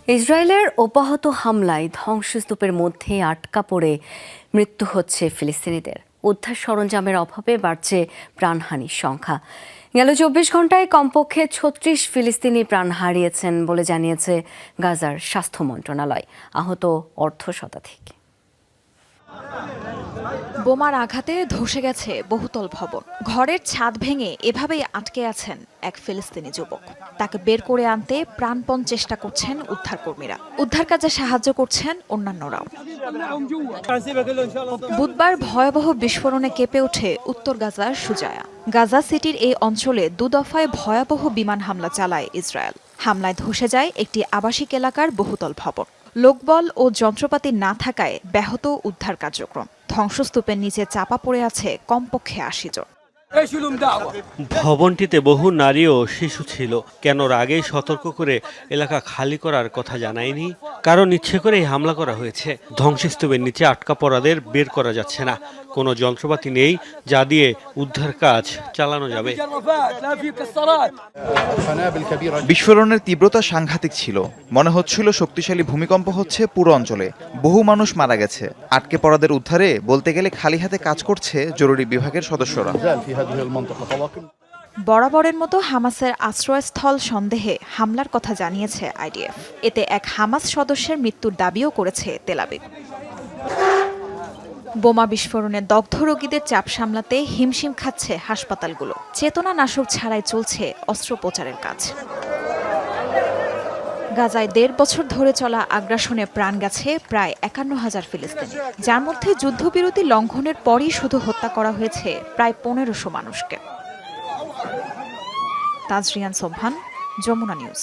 ইসরায়েলের অব্যাহত হামলায় ধ্বংসস্তূপের মধ্যে আটকা পড়ে মৃত্যু হচ্ছে ফিলিস্তিনিদের। উদ্ধার সরঞ্জামের অভাবে বাড়ছে প্রাণহানির সংখ্যা। গেল ২৪ ঘন্টায় কমপক্ষে ৩৬ ফিলিস্তিনি প্রাণ হারিয়েছেন বলে জানিয়েছে গাজার স্বাস্থ্য মন্ত্রণালয়। আহত অর্ধশতাধিক। বোমার আঘাতে ধসে গেছে বহুতল ভবন। ঘরের ছাদ ভেঙে এভাবেই আটকে আছেন এক ফিলিস্তিনি যুবক। তাকে বের করে আনতে প্রাণপণ চেষ্টা করছেন উদ্ধারকর্মীরা। উদ্ধার কাজে সাহায্য করছেন অন্যান্যরাও। বুধবার ভয়াবহ বিস্ফোরণে কেঁপে ওঠে উত্তর গাজার সুজায়া। গাজা সিটির এই অঞ্চলে ২ দফায় ভয়াবহ বিমান হামলা চালায় ইসরায়েল। হামলায় ধসে যায় একটি আবাসিক এলাকার বহুতল ভবন। লোকবল ও যন্ত্রপাতি না থাকায় ব্যাহত উদ্ধার কার্যক্রম। ধ্বংসস্তূপের নিচে চাপা পড়ে আছে কমপক্ষে ৮০ জন। ভবনটিতে বহু নারী ও শিশু ছিল। কেন আগেই সতর্ক করে এলাকা খালি করার কথা জানায়নি? কারণ ইচ্ছে করেই হামলা করা হয়েছে। ধ্বংসস্তূপের নিচে আটকা পড়াদের বের করা যাচ্ছে না। কোনো যন্ত্রপাতি নেই যা দিয়ে উদ্ধার কাজ চালানো যাবে। বিস্ফোরণের তীব্রতা সাংঘাতিক ছিল। মনে হচ্ছিল শক্তিশালী ভূমিকম্প হচ্ছে পুরো অঞ্চলে। বহু মানুষ মারা গেছে। আটকে পড়াদের উদ্ধারে বলতে গেলে খালি হাতে কাজ করছে জরুরি বিভাগের সদস্যরা। বরাবরের মতো হামাসের আশ্রয়স্থল সন্দেহে হামলার কথা জানিয়েছে আইডিএফ। এতে এক হামাস সদস্যের মৃত্যুর দাবিও করেছে তেল আবিব। বোমা বিস্ফোরণে দগ্ধ রোগীদের চাপ সামলাতে হিমশিম খাচ্ছে হাসপাতালগুলো। চেতনানাশক ছাড়াই চলছে অস্ত্রোপচারের কাজ। গাজায় ১.৫ বছর ধরে চলা আগ্রাসনে প্রাণ গেছে প্রায় ৫১,০০০ ফিলিস্তিনি, যার মধ্যে যুদ্ধবিরতি লঙ্ঘনের পরই শুধু হত্যা করা হয়েছে প্রায় ১৫০০ মানুষকে। তাজরিয়ান সোবহান, যমুনা নিউজ।